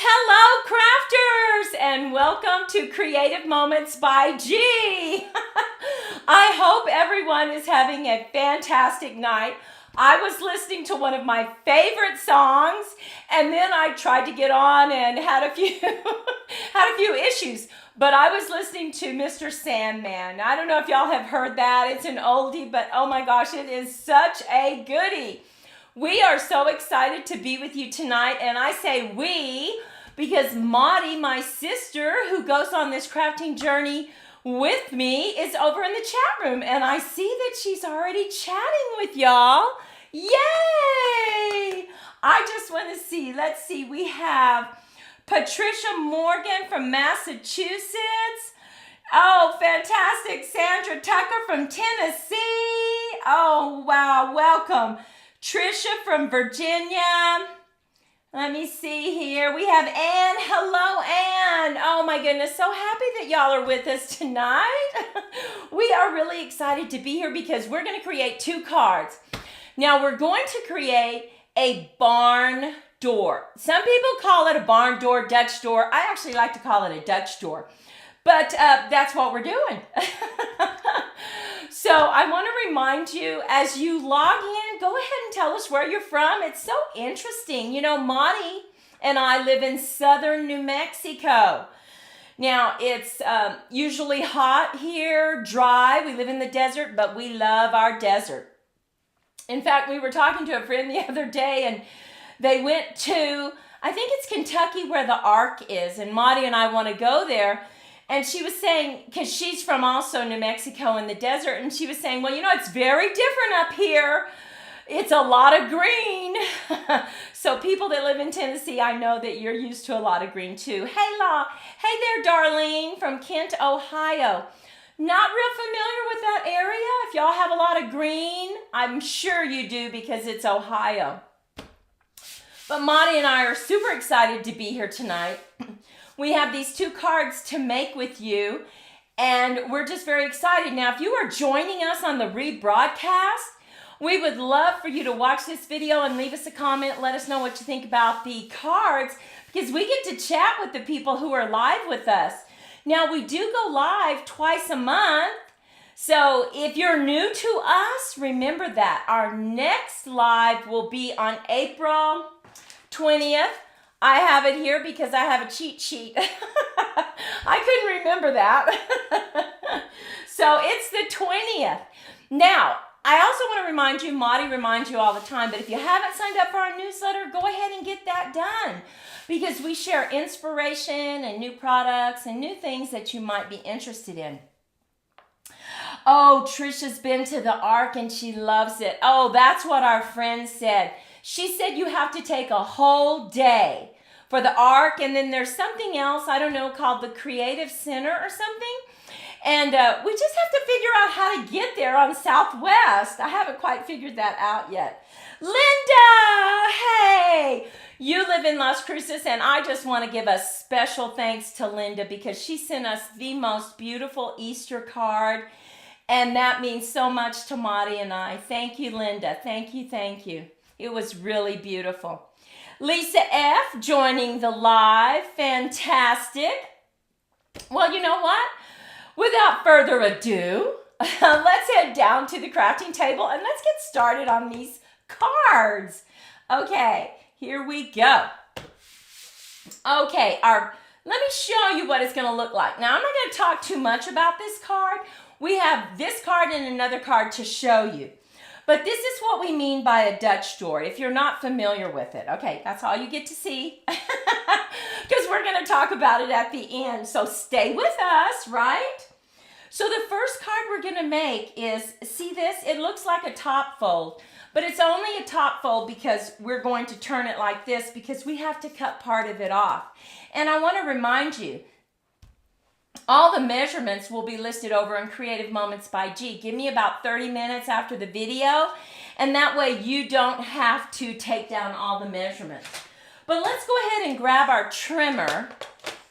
Hello, crafters, and welcome to Creative Moments by G. I hope everyone is having a fantastic night. I was listening to one of my favorite songs, and then I tried to get on and had a few had a few issues. But I was listening to Mr. Sandman. I don't know if y'all have heard that. It's an oldie, but oh my gosh, it is such a goodie. We are so excited to be with you tonight, and I say we because Maudie, my sister, who goes on this crafting journey with me, is over in the chat room, and I see that she's already chatting with y'all. Yay! I just want to see. Let's see. We have Patricia Morgan from Massachusetts. Oh, fantastic. Sandra Tucker from Tennessee. Oh, wow. Welcome. Trisha from Virginia. Let me see here. We have Ann. Hello, Ann. Oh my goodness. So happy that y'all are with us tonight. We are really excited to be here because we're going to create two cards. Now we're going to create a barn door. Some people call it a barn door, Dutch door. I actually like to call it a Dutch door. But that's what we're doing. So I want to remind you, as you log in, go ahead and tell us where you're from. It's so interesting. You know, Maudie and I live in southern New Mexico. Now, it's usually hot here, dry. We live in the desert, but we love our desert. In fact, we were talking to a friend the other day, and they went to, I think it's Kentucky where the Ark is, and Maudie and I want to go there. And she was saying, because she's from also New Mexico in the desert, and she was saying, well, you know, it's very different up here. It's a lot of green. So people that live in Tennessee, I know that you're used to a lot of green too. Hey, Hey there, Darlene from Kent, Ohio. Not real familiar with that area. If y'all have a lot of green, I'm sure you do because it's Ohio. But Maudie and I are super excited to be here tonight. We have these two cards to make with you, and we're just very excited. Now, if you are joining us on the rebroadcast, we would love for you to watch this video and leave us a comment. Let us know what you think about the cards, because we get to chat with the people who are live with us. Now, we do go live twice a month, so if you're new to us, remember that. Our next live will be on April 20th. I have it here because I have a cheat sheet. I couldn't remember that. So it's the 20th. Now, I also want to remind you, Maudie reminds you all the time, but if you haven't signed up for our newsletter, go ahead and get that done because we share inspiration and new products and new things that you might be interested in. Oh, Trisha's been to the Ark and she loves it. Oh, that's what our friend said. She said you have to take a whole day for the Ark, and then there's something else, I don't know, called the Creative Center or something. And we just have to figure out how to get there on Southwest. I haven't quite figured that out yet. Linda, hey, you live in Las Cruces, and I just want to give a special thanks to Linda because she sent us the most beautiful Easter card, and that means so much to Maudie and I. Thank you, Linda. Thank you, thank you. It was really beautiful. Lisa F. joining the live. Fantastic. Well, you know what? Without further ado, let's head down to the crafting table and let's get started on these cards. Okay, here we go. Okay, let me show you what it's going to look like. Now, I'm not going to talk too much about this card. We have this card and another card to show you. But this is what we mean by a Dutch door, if you're not familiar with it. Okay, that's all you get to see, because we're going to talk about it at the end. So stay with us, right? So the first card we're going to make is, see this? It looks like a top fold, but it's only a top fold because we're going to turn it like this because we have to cut part of it off. And I want to remind you, all the measurements will be listed over in Creative Moments by G. Give me about 30 minutes after the video, and that way you don't have to take down all the measurements. But let's go ahead and grab our trimmer,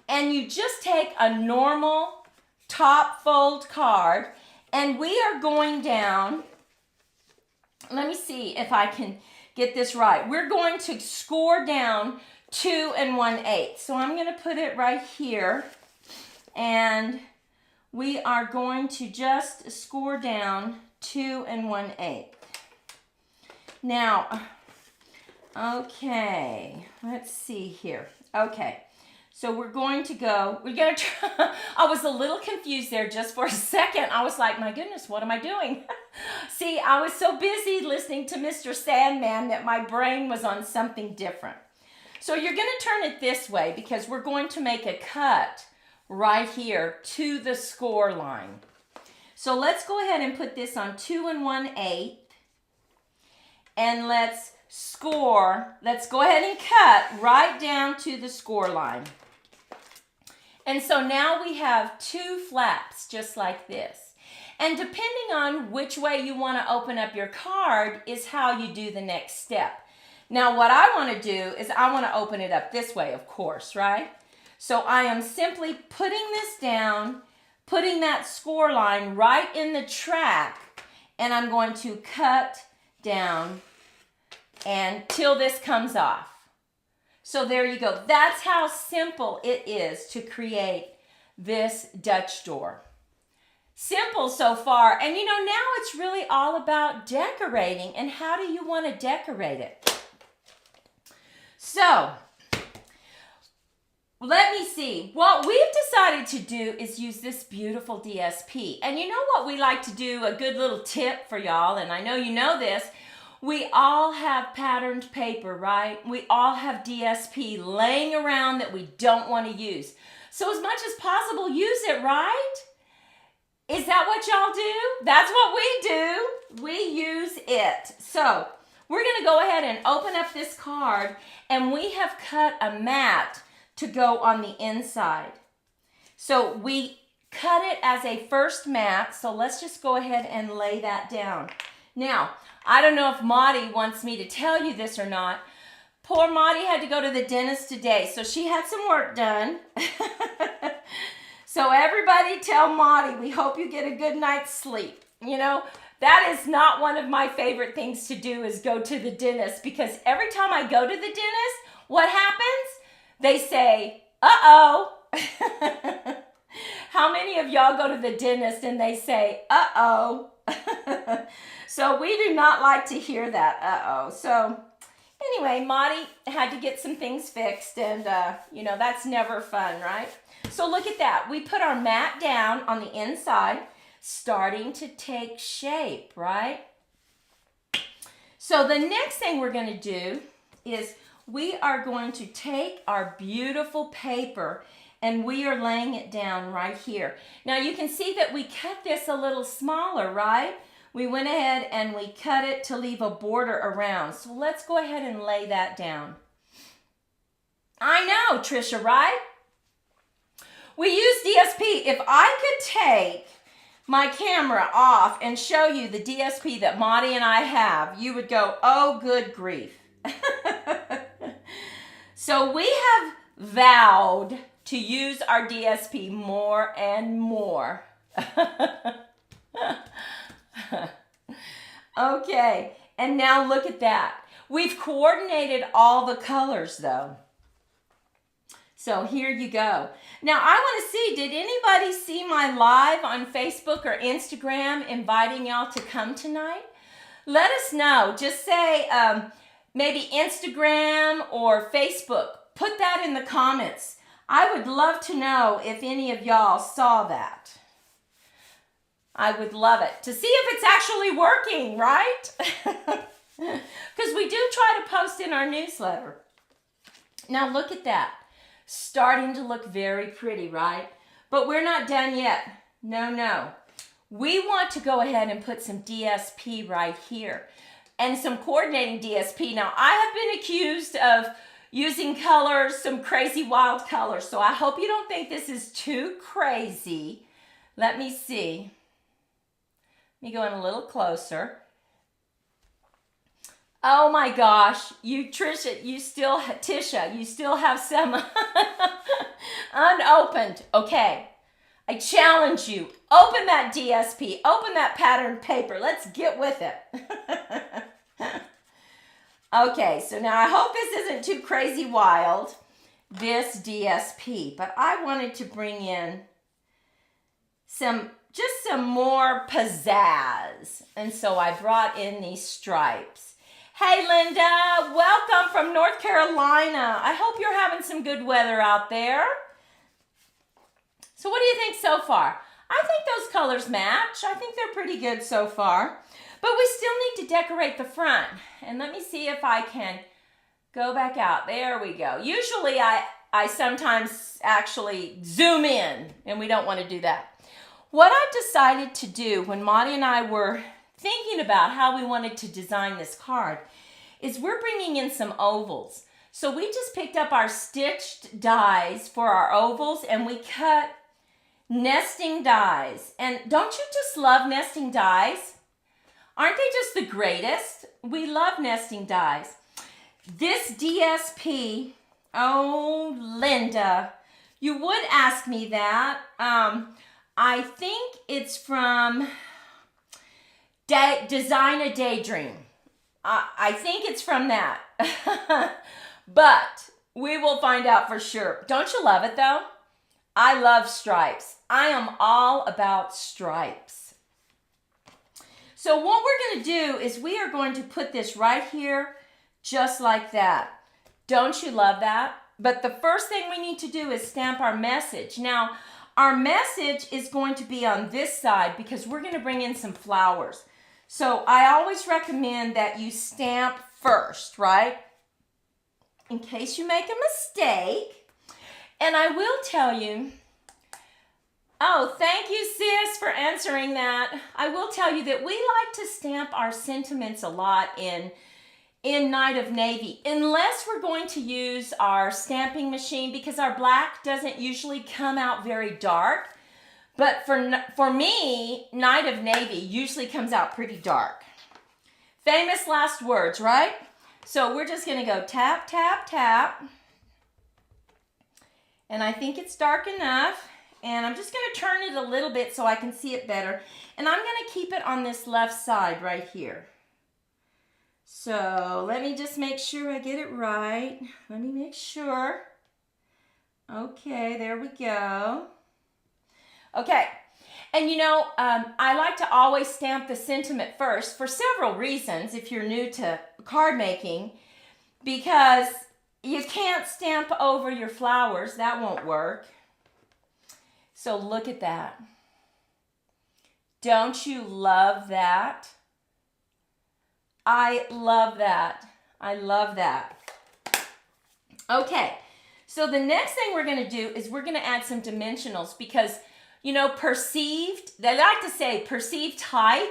and you just take a normal top fold card, and we are going down. Let me see if I can get this right. We're going to score down 2 1/8. So I'm going to put it right here, and we are going to just score down 2 1/8. Now, okay, let's see here. Okay, so we're going to try. I was a little confused there just for a second. I was like, my goodness, what am I doing? See, I was so busy listening to Mr. Sandman that my brain was on something different. So you're going to turn it this way because we're going to make a cut right here to the score line. So let's go ahead and put this on 2 1/8, and let's score. Let's go ahead and cut right down to the score line. And so now we have 2 flaps just like this. And depending on which way you want to open up your card is how you do the next step. Now what I want to do is I want to open it up this way, of course, right? So I am simply putting this down, putting that score line right in the track, and I'm going to cut down until this comes off. So there you go. That's how simple it is to create this Dutch door. Simple so far. And you know, now it's really all about decorating. And how do you want to decorate it? So, let me see. What we've decided to do is use this beautiful DSP. And you know what we like to do, a good little tip for y'all, and I know you know this, we all have patterned paper, right? We all have DSP laying around that we don't want to use. So as much as possible, use it, right? Is that what y'all do? That's what we do. We use it. So we're going to go ahead and open up this card, and we have cut a mat to go on the inside. So we cut it as a first mat, so let's just go ahead and lay that down. Now, I don't know if Maudie wants me to tell you this or not. Poor Maudie had to go to the dentist today, so she had some work done. So everybody tell Maudie, we hope you get a good night's sleep. You know, that is not one of my favorite things to do, is go to the dentist, because every time I go to the dentist, what happens? They say, uh-oh. How many of y'all go to the dentist and they say, uh-oh? So we do not like to hear that, uh-oh. So anyway, Maudie had to get some things fixed, and, you know, that's never fun, right? So look at that. We put our mat down on the inside, starting to take shape, right? So the next thing we're going to do is we are going to take our beautiful paper, and we are laying it down right here. Now you can see that we cut this a little smaller, right? We went ahead and we cut it to leave a border around. So let's go ahead and lay that down. I know, Trisha, right? We use DSP. If I could take my camera off and show you the DSP that Maudie and I have, you would go, oh, good grief. So we have vowed to use our DSP more and more. Okay, and now look at that. We've coordinated all the colors though. So here you go. Now I want to see, did anybody see my live on Facebook or Instagram inviting y'all to come tonight? Let us know. Just say maybe Instagram or Facebook. Put that in the comments. I would love to know if any of y'all saw that. I would love it to see if it's actually working, right? Because we do try to post in our newsletter. Now look at that. Starting to look very pretty, right? But we're not done yet. No, no. We want to go ahead and put some DSP right here and some coordinating DSP. Now, I have been accused of using colors, some crazy wild colors, so I hope you don't think this is too crazy. Let me see. Let me go in a little closer. Oh my gosh, Tisha, you still have some unopened. Okay, I challenge you. Open that DSP, open that patterned paper. Let's get with it. Okay, so now I hope this isn't too crazy wild, this DSP, but I wanted to bring in some more pizzazz. And so I brought in these stripes. Hey Linda, welcome from North Carolina. I hope you're having some good weather out there. So what do you think so far? I think those colors match. I think they're pretty good so far. But we still need to decorate the front. And let me see if I can go back out. There we go. Usually I sometimes actually zoom in, and we don't want to do that. What I decided to do when Monty and I were thinking about how we wanted to design this card is we're bringing in some ovals. So we just picked up our stitched dies for our ovals, and we cut nesting dies. And don't you just love nesting dies? Aren't they just the greatest? We love nesting dies. This DSP, oh, Linda, you would ask me that. I think it's from Design a Daydream. I think it's from that. But we will find out for sure. Don't you love it though? I love stripes. I am all about stripes. So what we're going to do is we are going to put this right here just like that. Don't you love that? But the first thing we need to do is stamp our message. Now, our message is going to be on this side because we're going to bring in some flowers. So I always recommend that you stamp first, right? In case you make a mistake. And I will tell you, oh, thank you, sis, for answering that. I will tell you that we like to stamp our sentiments a lot in Night of Navy, unless we're going to use our stamping machine, because our black doesn't usually come out very dark. But for me, Night of Navy usually comes out pretty dark. Famous last words, right? So we're just going to go tap, tap, tap. And I think it's dark enough. And I'm just going to turn it a little bit so I can see it better. And I'm going to keep it on this left side right here. So let me just make sure I get it right. Let me make sure. Okay, there we go. Okay, and you know, I like to always stamp the sentiment first for several reasons if you're new to card making, because you can't stamp over your flowers. That won't work. So look at that. Don't you love that? I love that. I love that. Okay, so the next thing we're going to do is we're going to add some dimensionals because, you know, they like to say perceived height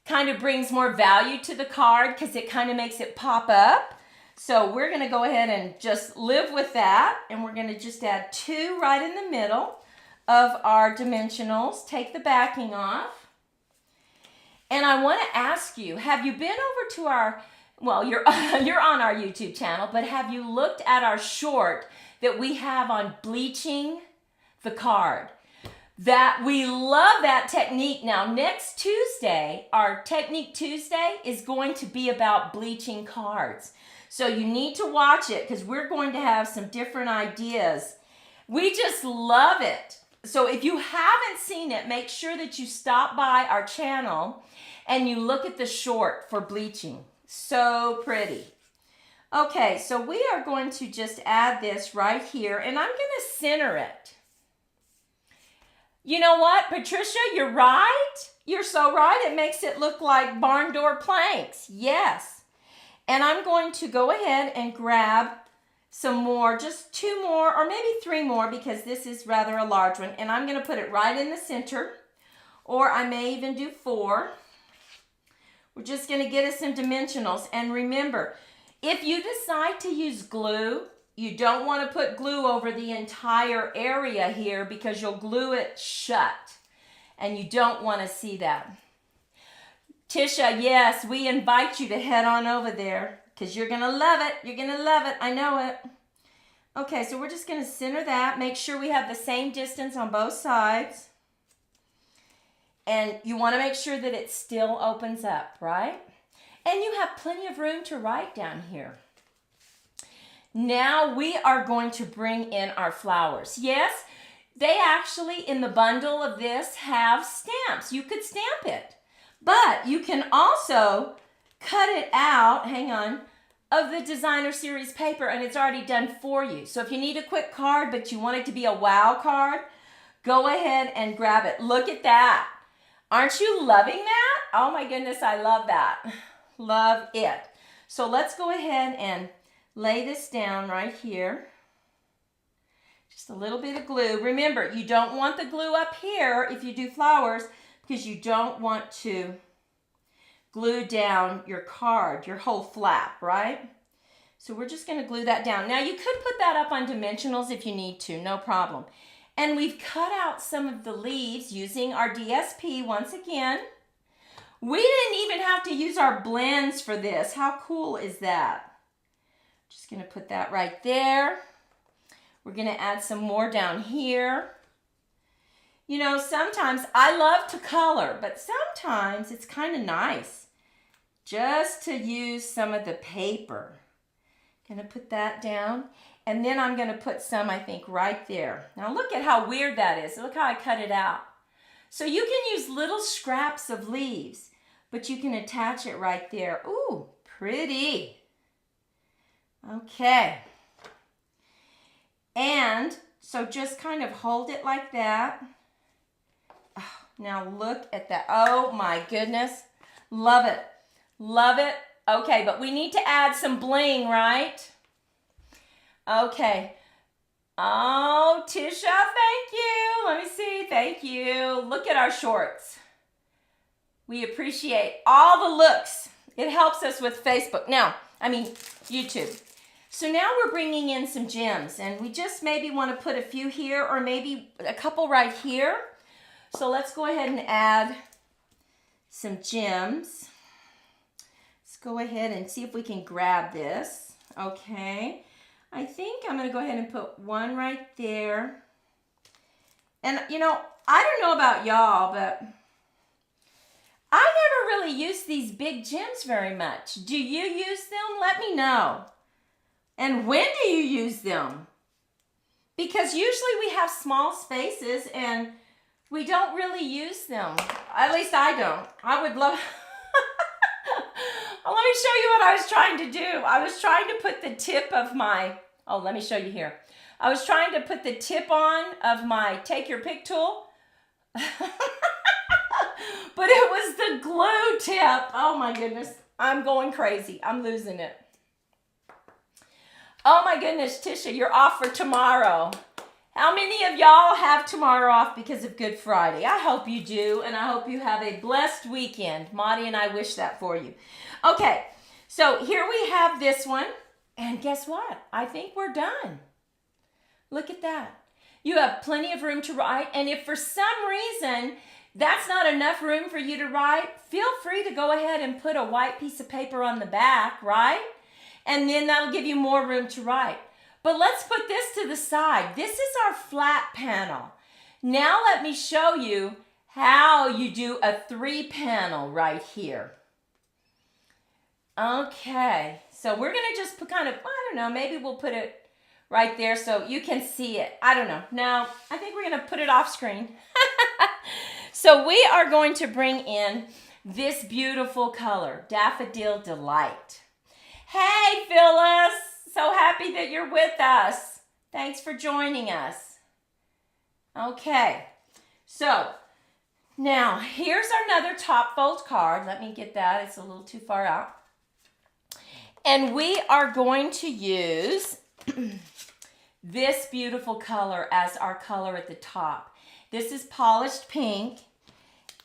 kind of brings more value to the card because it kind of makes it pop up. So we're going to go ahead and just live with that, and we're going to just add 2 right in the middle of our dimensionals. Take the backing off. And I want to ask you, have you been over to our, well, you're on our YouTube channel, but have you looked at our short that we have on bleaching the card? That we love that technique. Now, next Tuesday, our Technique Tuesday is going to be about bleaching cards. So you need to watch it because we're going to have some different ideas. We just love it. So if you haven't seen it, make sure that you stop by our channel and you look at the short for bleaching. So pretty. Okay, so we are going to just add this right here, and I'm going to center it. You know what, Patricia, you're right. You're so right. It makes it look like barn door planks. Yes. And I'm going to go ahead and grab some more, just 2 more, or maybe 3 more, because this is rather a large one. And I'm going to put it right in the center, or I may even do 4. We're just going to get us some dimensionals. And remember, if you decide to use glue, you don't want to put glue over the entire area here because you'll glue it shut. And you don't want to see that. Tisha, yes, we invite you to head on over there because you're going to love it. You're going to love it. I know it. Okay, so we're just going to center that. Make sure we have the same distance on both sides. And you want to make sure that it still opens up, right? And you have plenty of room to write down here. Now we are going to bring in our flowers. Yes, they actually, in the bundle of this, have stamps. You could stamp it. But you can also cut it out, hang on, of the designer series paper, and it's already done for you. So if you need a quick card, but you want it to be a wow card, go ahead and grab it. Look at that. Aren't you loving that? Oh my goodness, I love that. Love it. So let's go ahead and lay this down right here. Just a little bit of glue. Remember, you don't want the glue up here if you do flowers because you don't want to glue down your card, your whole flap, right? So we're just going to glue that down. Now you could put that up on dimensionals if you need to, no problem. And we've cut out some of the leaves using our DSP once again. We didn't even have to use our blends for this. How cool is that? Just going to put that right there. We're going to add some more down here. You know, sometimes I love to color, but sometimes it's kind of nice just to use some of the paper. Going to put that down. And then I'm going to put some, I think, right there. Now look at how weird that is. Look how I cut it out. So you can use little scraps of leaves, but you can attach it right there. Ooh, pretty. Okay. And so just kind of hold it like that. Oh, now look at that. Oh my goodness. Love it. Love it. Okay, but we need to add some bling, right? Okay. Oh, Tisha, thank you. Let me see. Thank you. Look at our shorts. We appreciate all the looks. It helps us with Facebook. Now, YouTube. So now we're bringing in some gems, and we just maybe want to put a few here or maybe a couple right here. So let's go ahead and add some gems. Let's go ahead and see if we can grab this. Okay. I think I'm going to go ahead and put one right there. And, you know, I don't know about y'all, but I never really use these big gems very much. Do you use them? Let me know. And when do you use them? Because usually we have small spaces and we don't really use them. At least I don't. I would love... Let me show you what I was trying to do. I was trying to put the tip of my... Oh, let me show you here. I was trying to put the tip on of my Take Your Pick tool. But it was the glue tip. Oh my goodness. I'm going crazy. I'm losing it. Oh my goodness, Tisha, you're off for tomorrow. How many of y'all have tomorrow off because of Good Friday? I hope you do, and I hope you have a blessed weekend. Maudie and I wish that for you. Okay, so here we have this one, and guess what? I think we're done. Look at that. You have plenty of room to write, and if for some reason that's not enough room for you to write, feel free to go ahead and put a white piece of paper on the back, right? And then that'll give you more room to write. But let's put this to the side. This is our flat panel. Now let me show you how you do a 3-panel right here. Okay, so we're going to just put kind of, I don't know, maybe we'll put it right there so you can see it. I don't know. Now, I think we're going to put it off screen. So we are going to bring in this beautiful color, Daffodil Delight. Hey, Phyllis. So happy that you're with us. Thanks for joining us. Okay, so now here's another top fold card. Let me get that. It's a little too far out. And we are going to use this beautiful color as our color at the top. This is polished pink.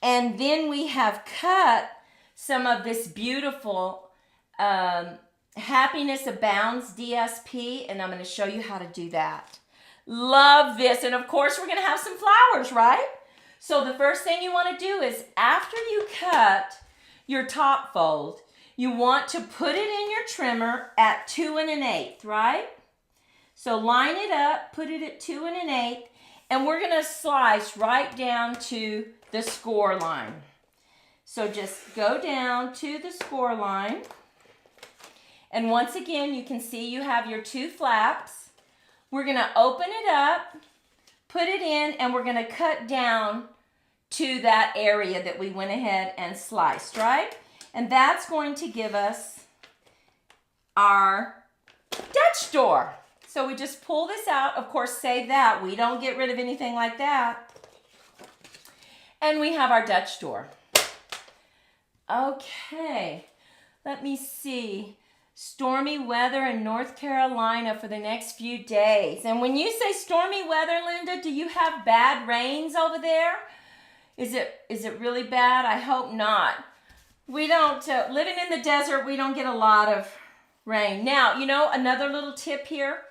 And then we have cut some of this beautiful Happiness Abounds DSP, and I'm going to show you how to do that. Love this. And of course, we're going to have some flowers, right? So the first thing you want to do is after you cut your top fold, you want to put it in your trimmer at 2 1/8, right? So line it up, put it at 2 1/8, and we're going to slice right down to the score line. So just go down to the score line. And once again, you can see you have your 2 flaps. We're going to open it up, put it in, and we're going to cut down to that area that we went ahead and sliced, right? And that's going to give us our Dutch door. So we just pull this out. Of course, save that. We don't get rid of anything like that. And we have our Dutch door. Okay, let me see. Stormy weather in North Carolina for the next few days. And when you say stormy weather, Linda, do you have bad rains over there? Is it really bad? I hope not. We don't, living in the desert, we don't get a lot of rain. Now, you know, another little tip here.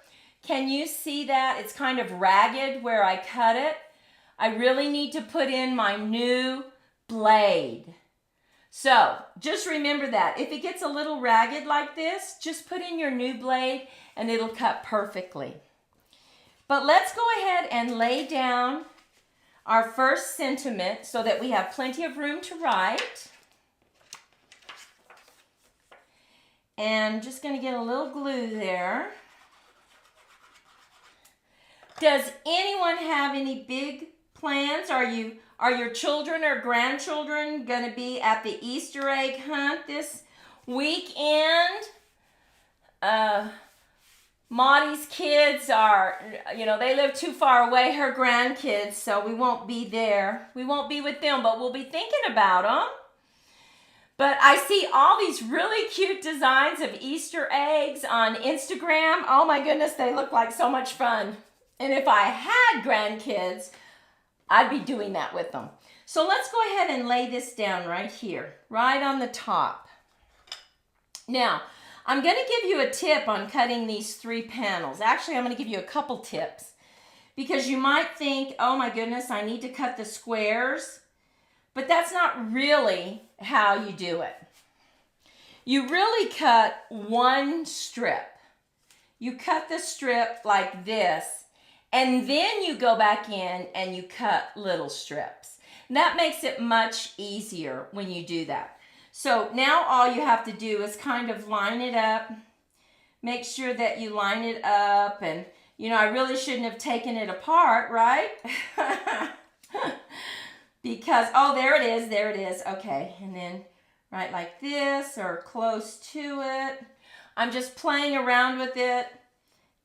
Can you see that? It's kind of ragged where I cut it. I really need to put in my new blade. So just remember that. If it gets a little ragged like this, just put in your new blade and it'll cut perfectly. But let's go ahead and lay down our first sentiment so that we have plenty of room to write. And just going to get a little glue there. Does anyone have any big plans? Are your children or grandchildren going to be at the Easter egg hunt this weekend? Maudie's kids are, they live too far away, her grandkids, so we won't be there. We won't be with them, but we'll be thinking about them. But I see all these really cute designs of Easter eggs on Instagram. Oh my goodness, they look like so much fun. And if I had grandkids, I'd be doing that with them. So let's go ahead and lay this down right here, right on the top. Now, I'm going to give you a tip on cutting these 3 panels. Actually, I'm going to give you a couple tips because you might think, oh my goodness, I need to cut the squares. But that's not really how you do it. You really cut one strip. You cut the strip like this, and then you go back in and you cut little strips. And that makes it much easier when you do that. So now all you have to do is kind of line it up. Make sure that you line it up. And, I really shouldn't have taken it apart, right? Because, oh, there it is. Okay, and then right like this or close to it. I'm just playing around with it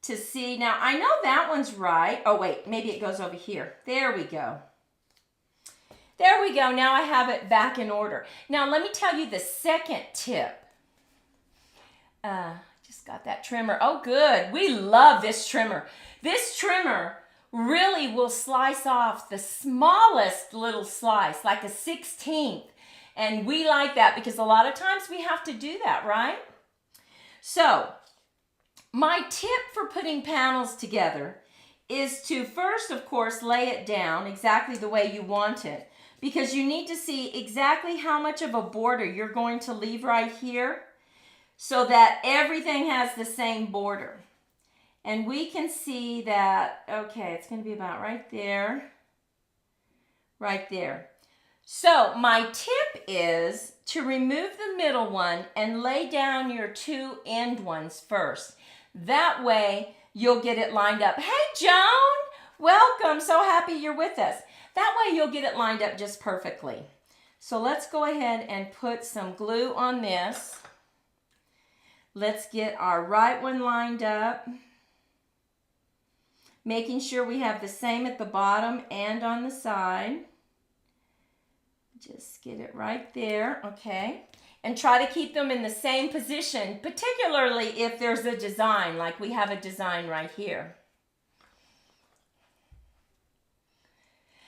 to see. Now, I know that one's right. Oh, wait, maybe it goes over here. There we go. There we go. Now I have it back in order. Now, let me tell you the second tip. Just got that trimmer. Oh, good. We love this trimmer. This trimmer really will slice off the smallest little slice, like a 1/16. And we like that because a lot of times we have to do that, right? So, my tip for putting panels together is to first, of course, lay it down exactly the way you want it, because you need to see exactly how much of a border you're going to leave right here so that everything has the same border. And we can see that, okay, it's going to be about right there. Right there. So my tip is to remove the middle one and lay down your 2 end ones first. That way you'll get it lined up. Hey, Joan, welcome. So happy you're with us. That way you'll get it lined up just perfectly. So let's go ahead and put some glue on this. Let's get our right one lined up. Making sure we have the same at the bottom and on the side. Just get it right there, okay? And try to keep them in the same position, particularly if there's a design, like we have a design right here.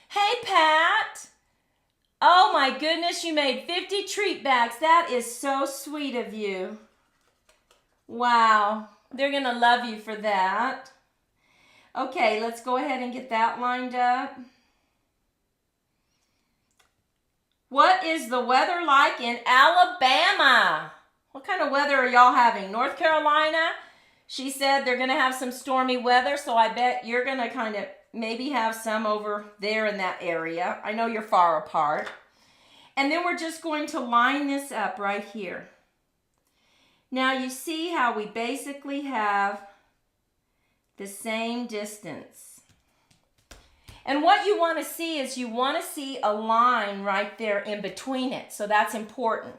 Hey, Pat. Oh my goodness, you made 50 treat bags. That is so sweet of you. Wow, they're gonna love you for that. Okay, let's go ahead and get that lined up. What is the weather like in Alabama? What kind of weather are y'all having? North Carolina, she said they're going to have some stormy weather, so I bet you're going to kind of maybe have some over there in that area. I know you're far apart. And then we're just going to line this up right here. Now you see how we basically have the same distance. And what you want to see is you want to see a line right there in between it. So that's important.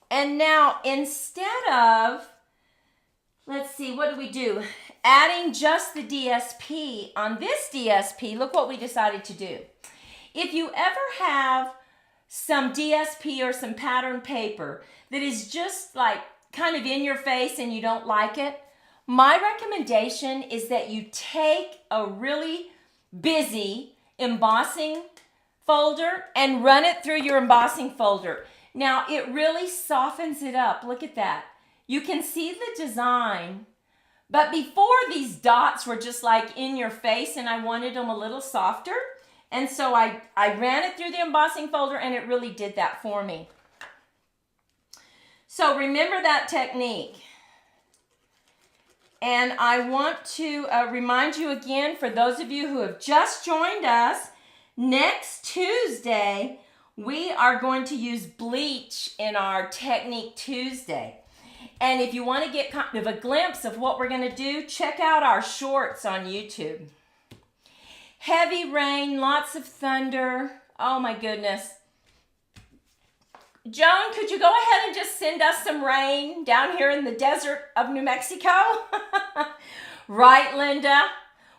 And now instead of, let's see, what do we do? Adding just the DSP on this DSP, look what we decided to do. If you ever have some DSP or some pattern paper that is just like kind of in your face and you don't like it, my recommendation is that you take a really busy embossing folder and run it through your embossing folder. Now it really softens it up. Look at that. You can see the design, but before these dots were just like in your face and I wanted them a little softer. And so I ran it through the embossing folder and it really did that for me. So remember that technique. And I want to remind you again, for those of you who have just joined us, next Tuesday, we are going to use bleach in our Technique Tuesday. And if you want to get kind of a glimpse of what we're going to do, check out our shorts on YouTube. Heavy rain, lots of thunder. Oh my goodness. Joan, could you go ahead and just send us some rain down here in the desert of New Mexico? Right, Linda?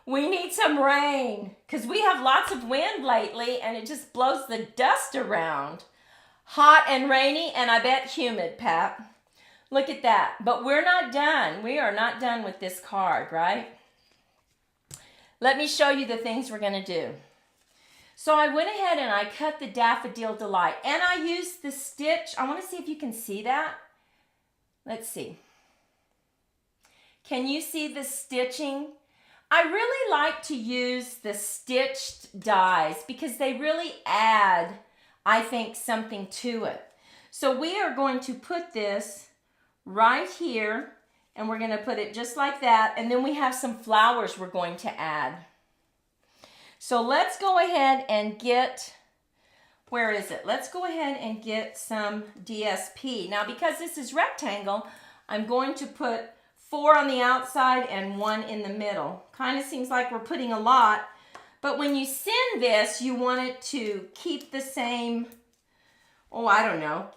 We need some rain because we have lots of wind lately and it just blows the dust around. Hot and rainy and I bet humid, Pat. Look at that. But we're not done. We are not done with this card, right? Let me show you the things we're going to do. So I went ahead and I cut the Daffodil Delight. And I used the stitch. I want to see if you can see that. Let's see. Can you see the stitching? I really like to use the stitched dies because they really add, I think, something to it. So we are going to put this right here. And we're going to put it just like that. And then we have some flowers we're going to add. So let's go ahead and get, where is it? Let's go ahead and get some DSP. Now, because this is rectangle, I'm going to put 4 on the outside and 1 in the middle. Kind of seems like we're putting a lot. But when you send this, you want it to keep the same, oh, I don't know,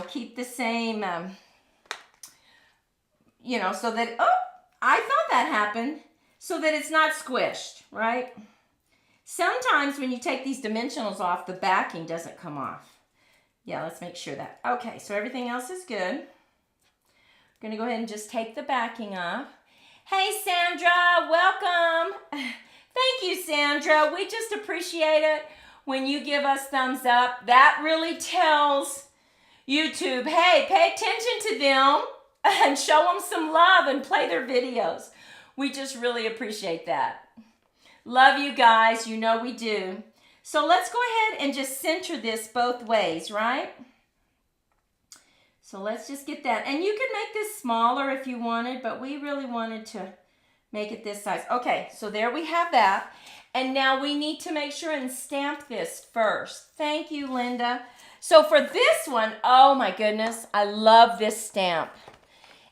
keep the same... so that, oh, I thought that happened, so that it's not squished, right? Sometimes when you take these dimensionals off, the backing doesn't come off. Yeah, let's make sure that. Okay, so everything else is good. I'm going to go ahead and just take the backing off. Hey, Sandra, welcome. Thank you, Sandra. We just appreciate it when you give us thumbs up. That really tells YouTube, hey, pay attention to them. And show them some love and play their videos. We just really appreciate that. Love you guys. You know we do. So let's go ahead and just center this both ways, right? So let's just get that. And you can make this smaller if you wanted, but we really wanted to make it this size. Okay, so there we have that. And now we need to make sure and stamp this first. Thank you, Linda. So for this one, oh my goodness, I love this stamp.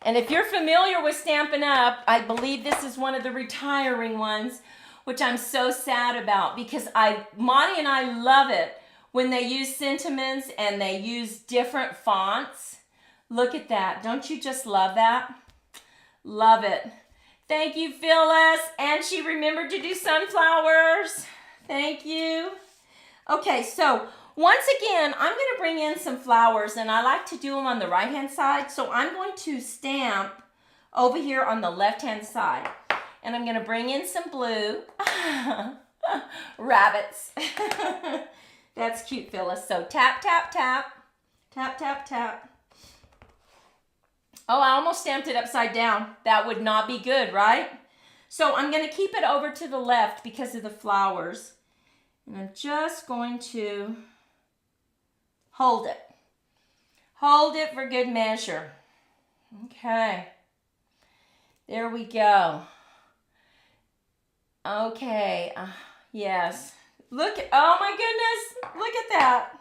And if you're familiar with Stampin' Up, I believe this is one of the retiring ones, which I'm so sad about because Monty and I love it when they use sentiments and they use different fonts. Look at that. Don't you just love that? Love it. Thank you, Phyllis. And she remembered to do sunflowers. Thank you. Okay, so once again, I'm going to bring in some flowers, and I like to do them on the right-hand side. So I'm going to stamp over here on the left-hand side. And I'm going to bring in some blue. Rabbits. That's cute, Phyllis. So tap, tap, tap. Tap, tap, tap. Oh, I almost stamped it upside down. That would not be good, right? So I'm going to keep it over to the left because of the flowers. And I'm just going to hold it. Hold it for good measure. Okay. There we go. Okay. Yes. Look at, oh my goodness. Look at that.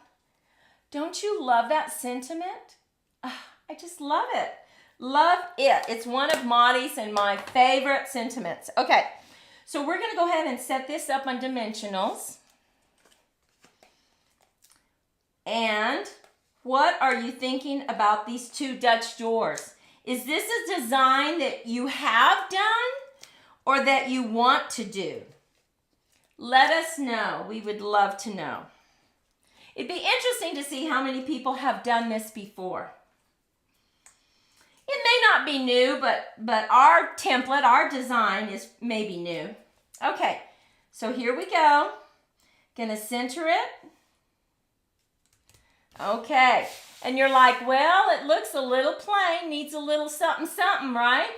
Don't you love that sentiment? I just love it. Love it. It's one of Maudie's and my favorite sentiments. Okay, so we're going to go ahead and set this up on dimensionals. And what are you thinking about these two Dutch doors? Is this a design that you have done or that you want to do? Let us know. We would love to know. It'd be interesting to see how many people have done this before. It may not be new, but our template, our design is maybe new. Okay, so here we go. Gonna center it. Okay, and you're like, well, it looks a little plain, needs a little something, something, right?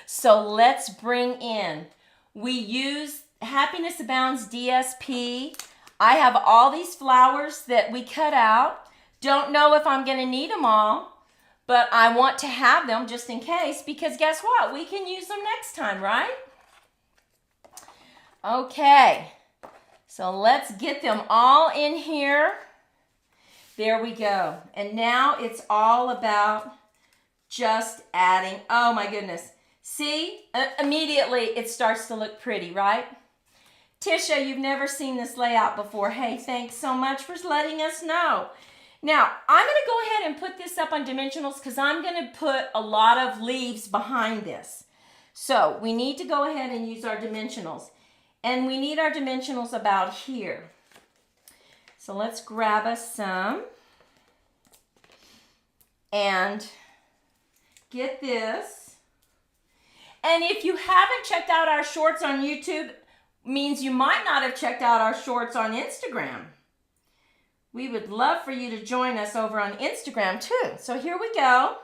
So let's bring in. We use Happiness Abounds DSP. I have all these flowers that we cut out. Don't know if I'm gonna need them all, but I want to have them just in case, because guess what? We can use them next time, right? Okay, so let's get them all in here. There we go. And now it's all about just adding. Oh my goodness. See, immediately it starts to look pretty, right? Tisha, you've never seen this layout before. Hey, thanks so much for letting us know. Now, I'm going to go ahead and put this up on dimensionals because I'm going to put a lot of leaves behind this. So we need to go ahead and use our dimensionals. And we need our dimensionals about here. So let's grab us some and get this. And if you haven't checked out our shorts on YouTube, means you might not have checked out our shorts on Instagram. We would love for you to join us over on Instagram too. So here we go.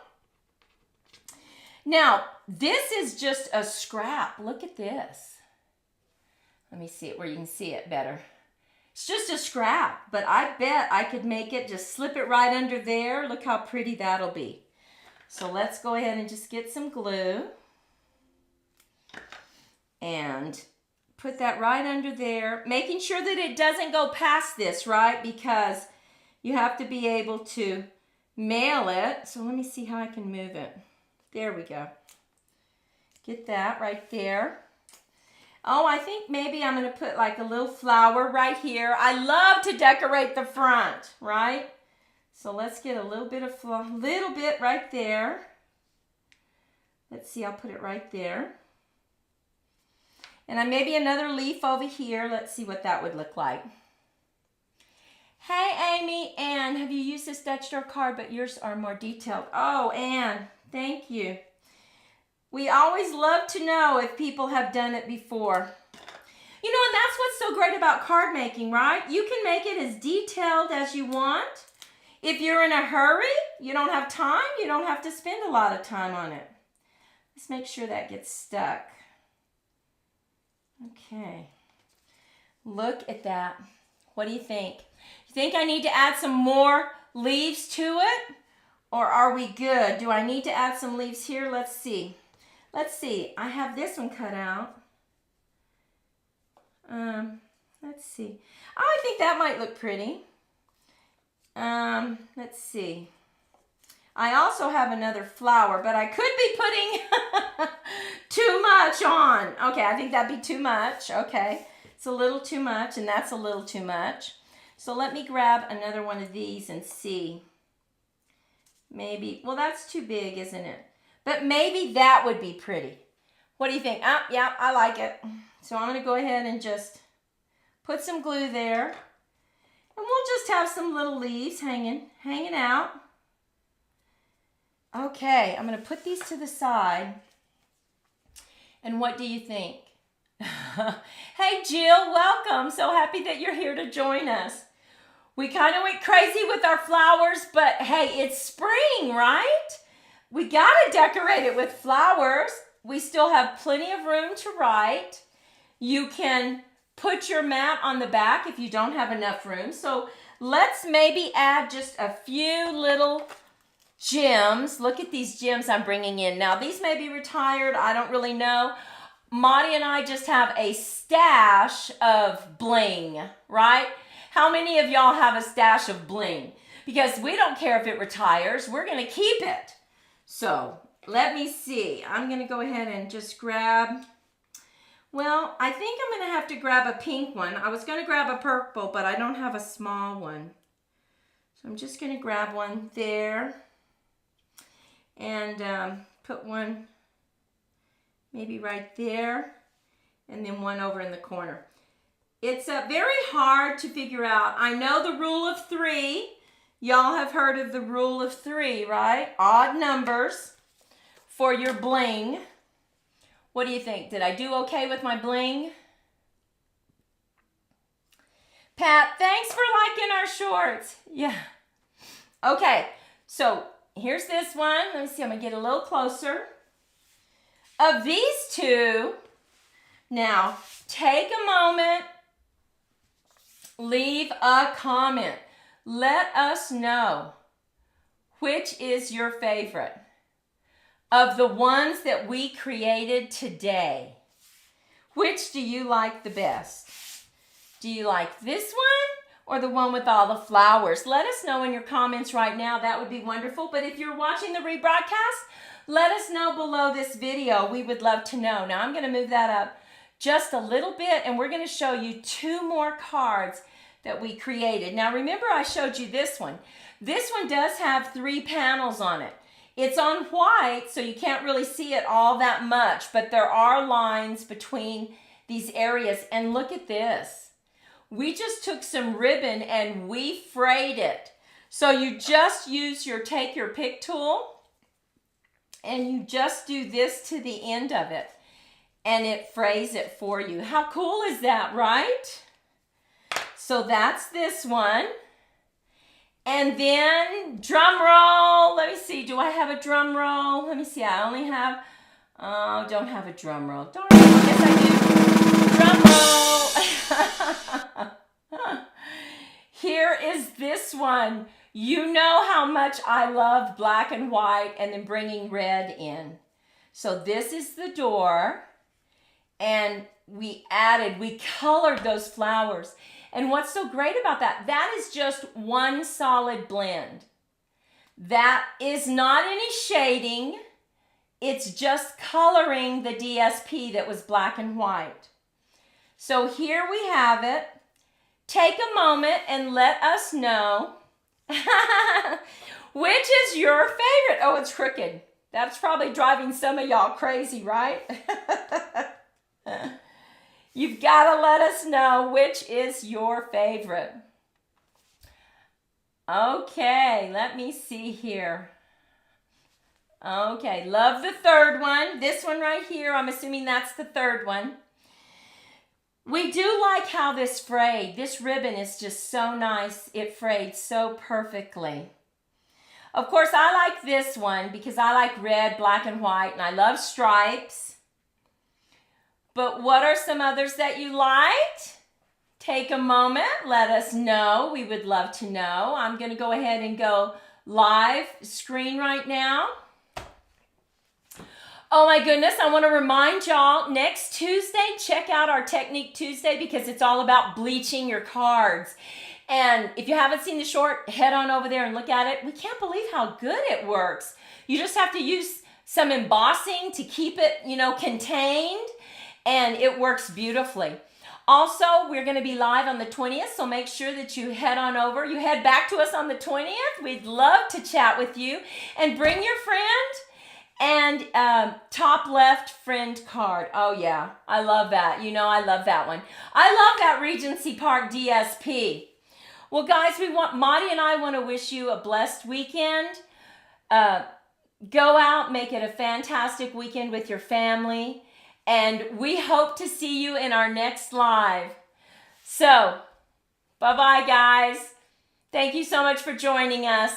Now, this is just a scrap. Look at this. Let me see it where you can see it better. It's just a scrap, but I bet I could make it, just slip it right under there. Look how pretty that'll be. So let's go ahead and just get some glue and put that right under there, making sure that it doesn't go past this, right? Because you have to be able to mail it. So let me see how I can move it. There we go. Get that right there. Oh, I think maybe I'm going to put like a little flower right here. I love to decorate the front, right? So let's get a little bit right there. Let's see, I'll put it right there. And maybe another leaf over here. Let's see what that would look like. Hey, Amy, Anne, have you used this Dutch door card, but yours are more detailed? Oh, Anne, thank you. We always love to know if people have done it before. You know, and that's what's so great about card making, right? You can make it as detailed as you want. If you're in a hurry, you don't have time, you don't have to spend a lot of time on it. Let's make sure that gets stuck. Okay. Look at that. What do you think? You think I need to add some more leaves to it? Or are we good? Do I need to add some leaves here? Let's see. Let's see. I have this one cut out. Let's see. Oh, I think that might look pretty. Let's see. I also have another flower, but I could be putting too much on. Okay, I think that'd be too much. Okay, it's a little too much, and that's a little too much. So let me grab another one of these and see. Maybe, well, that's too big, isn't it? But maybe that would be pretty. What do you think? Yeah, I like it. So I'm going to go ahead and just put some glue there. And we'll just have some little leaves hanging out. Okay, I'm going to put these to the side. And what do you think? Hey, Jill, welcome. So happy that you're here to join us. We kind of went crazy with our flowers, but hey, it's spring, right? We got to decorate it with flowers. We still have plenty of room to write. You can put your mat on the back if you don't have enough room. So let's maybe add just a few little gems. Look at these gems I'm bringing in. Now, these may be retired. I don't really know. Maudie and I just have a stash of bling, right? How many of y'all have a stash of bling? Because we don't care if it retires. We're going to keep it. So let me see. I'm going to go ahead and just grab... Well, I think I'm going to have to grab a pink one. I was going to grab a purple, but I don't have a small one. So I'm just going to grab one there and put one maybe right there and then one over in the corner. It's very hard to figure out. I know the rule of 3. Y'all have heard of the rule of 3, right? Odd numbers for your bling. What do you think? Did I do okay with my bling? Pat, thanks for liking our shorts. Yeah. Okay, so here's this one. Let me see, I'm going to get a little closer. Of these two, now take a moment, leave a comment. Let us know which is your favorite of the ones that we created today. Which do you like the best? Do you like this one or the one with all the flowers? Let us know in your comments right now. That would be wonderful. But if you're watching the rebroadcast, let us know below this video. We would love to know. Now I'm going to move that up just a little bit and we're going to show you 2 more cards that we created. Now remember I showed you this one. This one does have 3 panels on it. It's on white, so you can't really see it all that much, but there are lines between these areas. And look at this. We just took some ribbon and we frayed it. So you just use your take your pick tool and you just do this to the end of it and it frays it for you. How cool is that, right? So that's this one. And then drum roll. Let me see. Do I have a drum roll? Let me see. I only have, don't have a drum roll. Darn it. Yes, I do. Drum roll. Here is this one. You know how much I love black and white and then bringing red in. So this is the door. And we colored those flowers. And what's so great about that, that is just one solid blend. That is not any shading. It's just coloring the DSP that was black and white. So here we have it. Take a moment and let us know which is your favorite. Oh, it's crooked. That's probably driving some of y'all crazy, right? You've got to let us know which is your favorite. Okay, let me see here. Okay, love the third one. This one right here, I'm assuming that's the third one. We do like how this frayed. This ribbon is just so nice. It frayed so perfectly. Of course, I like this one because I like red, black, and white, and I love stripes. But what are some others that you liked? Take a moment, let us know. We would love to know. I'm going to go ahead and go live screen right now. Oh my goodness, I want to remind y'all, next Tuesday, check out our Technique Tuesday because it's all about bleaching your cards. And if you haven't seen the short, head on over there and look at it. We can't believe how good it works. You just have to use some embossing to keep it, contained. And it works beautifully. Also, we're going to be live on the 20th, so make sure that you head on over. You head back to us on the 20th. We'd love to chat with you. And bring your friend and top left friend card. Oh, yeah. I love that. I love that one. I love that Regency Park DSP. Well, guys, Monty and I want to wish you a blessed weekend. Go out, make it a fantastic weekend with your family. And we hope to see you in our next live. So, bye-bye, guys. Thank you so much for joining us.